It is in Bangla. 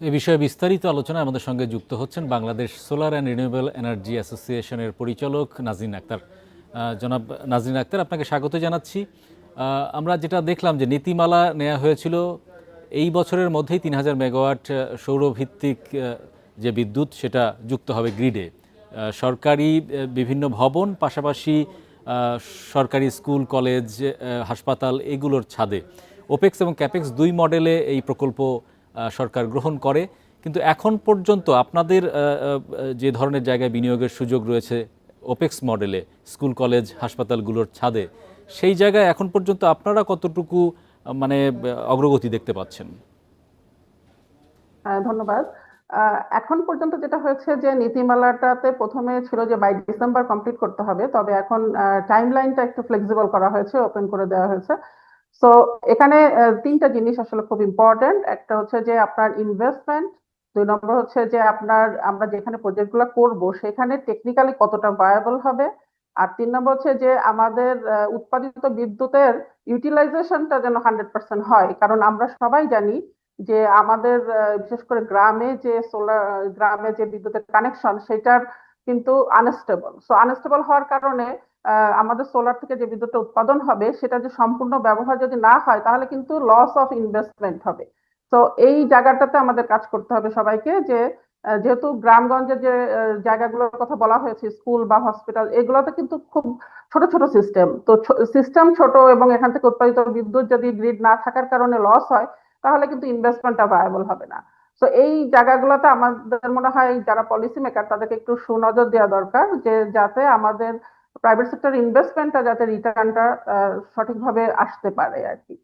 এ বিষয়ে বিস্তারিত আলোচনায় আমাদের সঙ্গে যুক্ত হচ্ছেন Bangladesh solar and renewable energy অ্যাসোসিয়েশনের পরিচালক নাজরিন আক্তার। জনাব নাজরিন আক্তার, আপনাকে স্বাগত জানাচ্ছি। আমরা যেটা দেখলাম যে নীতিমালা নেওয়া হয়েছিল এই বছরের মধ্যেই ৩,০০০ মেগাওয়াট সৌরভিত্তিক যে বিদ্যুৎ সেটা যুক্ত হবে গ্রিডে। সরকারি বিভিন্ন ভবন, পাশাপাশি সরকারি স্কুল, কলেজ, হাসপাতাল এগুলোর ছাদে। ওপেক্স এবং ক্যাপেক্স দুই মডেলে এই প্রকল্প সরকার গ্রহণ করে, কিন্তু এখন পর্যন্ত আপনাদের যে ধরনের জায়গায় বিনিয়োগের সুযোগ রয়েছে ওপেক্স মডেলে, স্কুল, কলেজ, হাসপাতালগুলোর ছাদে, সেই জায়গায় এখন পর্যন্ত আপনারা কতটুকু মানে অগ্রগতি দেখতে পাচ্ছেন? ধন্যবাদ। এখন পর্যন্ত যেটা হয়েছে যে নীতিমালাটাতে প্রথমে ছিল যে বাই ডিসেম্বর কমপ্লিট করতে হবে, তবে এখন টাইম লাইনটা একটু ফ্লেক্সিবল করা হয়েছে, ওপেন করে দেওয়া হয়েছে। সো এখানে তিনটা জিনিস আসলে খুব ইম্পর্টেন্ট। একটা হচ্ছে যে আপনার ইনভেস্টমেন্ট, দুই নম্বর হচ্ছে যে আপনার আমরা যেখানে প্রজেক্ট গুলো করবো সেখানে টেকনিক্যালি কতটা ভায়াবল হবে, আর তিন নম্বর হচ্ছে যে আমাদের উৎপাদিত বিদ্যুতের ইউটিলাইজেশনটা যেন 100% হয়। কারণ আমরা সবাই জানি যে আমাদের বিশেষ করে গ্রামে যে বিদ্যুতের কানেকশন সেটার কিন্তু আনস্টেবল। সো আনস্টেবল হওয়ার কারণে আমাদের সোলার থেকে যে বিদ্যুৎটা উৎপাদন হবে সেটা যে সম্পূর্ণ ব্যবহার যদি না হয় তাহলে কিন্তু লস অফ ইনভেস্টমেন্ট হবে। তো এই জায়গাটাতে আমাদের কাজ করতে হবে সবাইকে, যে যেহেতু গ্রামগঞ্জের যে জায়গাগুলোর কথা বলা হয়েছে, স্কুল বা হসপিটাল, এগুলোতে কিন্তু খুব ছোট ছোট সিস্টেম। তো সিস্টেম ছোট এবং এখান থেকে উৎপাদিত বিদ্যুৎ যদি গ্রিড না থাকার কারণে লস হয় তাহলে কিন্তু ইনভেস্টমেন্টটা ভায়াবল হবে না। তো এই জায়গাগুলোতে আমাদের মনে হয় যারা পলিসি মেকার তাদেরকে একটু সুনজর দেওয়া দরকার, যে যাতে আমাদের প্রাইভেট সেক্টর ইনভেস্টমেন্টটা যাতে রিটার্নটা সঠিকভাবে আসতে পারে আর কি।